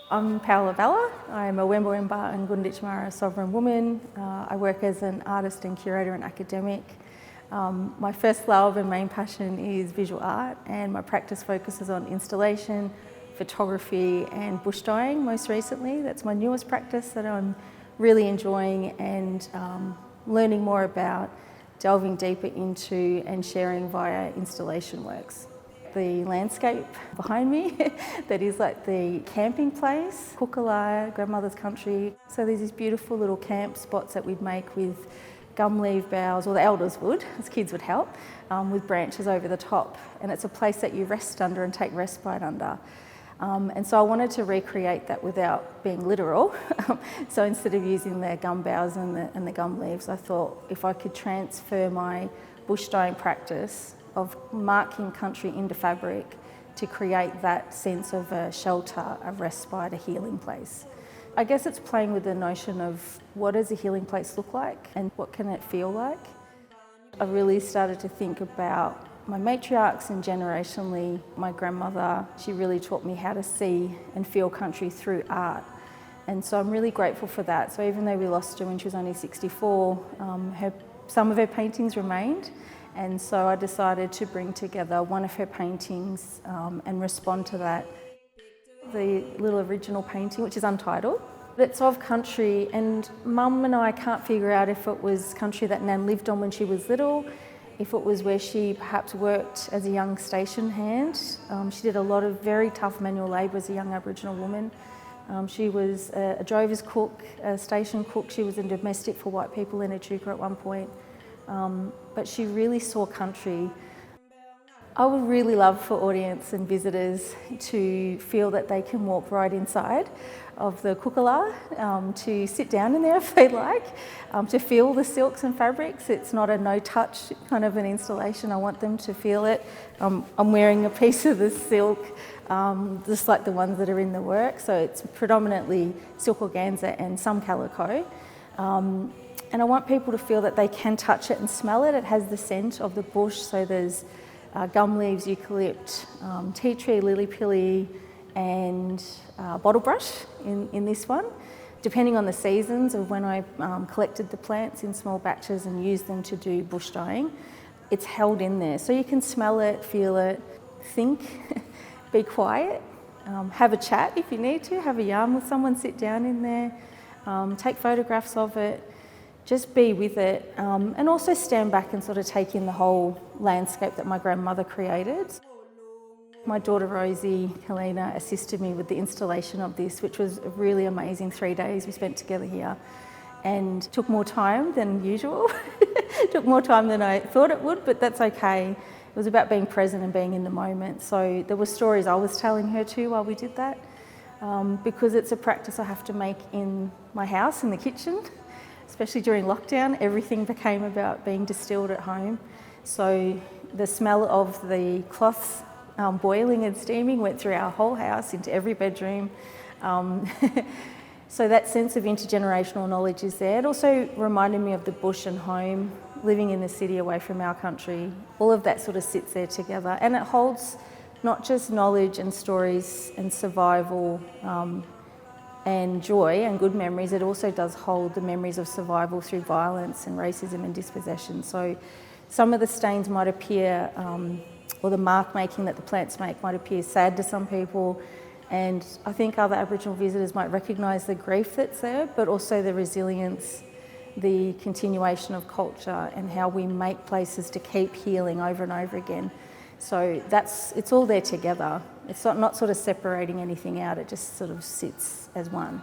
I'm Paola Balla. I'm a Wemba Wemba and Gundjitmara sovereign woman. I work as an artist and curator and academic. My first love and main passion is visual art, and my practice focuses on installation, photography and bush dyeing most recently. That's my newest practice that I'm really enjoying and learning more about, delving deeper into and sharing via installation works. The landscape behind me that is like the camping place, Kuka Lar, grandmother's country. So there's these beautiful little camp spots that we'd make with gum leaf boughs, or the elders would, as kids would help, with branches over the top. And it's a place that you rest under and take respite under. And so I wanted to recreate that without being literal. So instead of using the gum boughs and the gum leaves, I thought if I could transfer my bush dyeing practice of marking country into fabric to create that sense of a shelter, a respite, a healing place. I guess it's playing with the notion of what does a healing place look like and what can it feel like. I really started to think about my matriarchs and generationally, my grandmother, she really taught me how to see and feel country through art. And so I'm really grateful for that. So even though we lost her when she was only 64, some of her paintings remained. And so I decided to bring together one of her paintings and respond to that. The little original painting, which is untitled. It's of country, and Mum and I can't figure out if it was country that Nan lived on when she was little, if it was where she perhaps worked as a young station hand. She did a lot of very tough manual labour as a young Aboriginal woman. She was a drover's cook, a station cook. She was a domestic for white people in Echuca at one point. But she really saw country. I would really love for audience and visitors to feel that they can walk right inside of the Kuka Lar, to sit down in there if they like, to feel the silks and fabrics. It's not a no-touch kind of an installation. I want them to feel it. I'm wearing a piece of the silk, just like the ones that are in the work. So it's predominantly silk organza and some calico. And I want people to feel that they can touch it and smell it. It has the scent of the bush, so there's gum leaves, eucalypt, tea tree, lily pilly and bottle brush in this one, depending on the seasons of when I collected the plants in small batches and used them to do bush dyeing. It's held in there, so you can smell it, feel it, think, be quiet, have a chat if you need to, have a yarn with someone, sit down in there, take photographs of it. Just be with it, and also stand back and sort of take in the whole landscape that my grandmother created. My daughter Rosie Kuka Lar assisted me with the installation of this, which was a really amazing 3 days we spent together here, and took more time than usual. Took more time than I thought it would, but that's okay. It was about being present and being in the moment. So there were stories I was telling her too while we did that, because it's a practice I have to make in my house, in the kitchen. Especially during lockdown, everything became about being distilled at home. So the smell of the cloths boiling and steaming went through our whole house into every bedroom. So that sense of intergenerational knowledge is there. It also reminded me of the bush and home, living in the city away from our country. All of that sort of sits there together, and it holds not just knowledge and stories and survival and joy and good memories, it also does hold the memories of survival through violence and racism and dispossession. So some of the stains might appear, or the mark making that the plants make might appear sad to some people, and I think other Aboriginal visitors might recognise the grief that's there, but also the resilience, the continuation of culture and how we make places to keep healing over and over again. So it's all there together. It's not sort of separating anything out, it just sort of sits as one.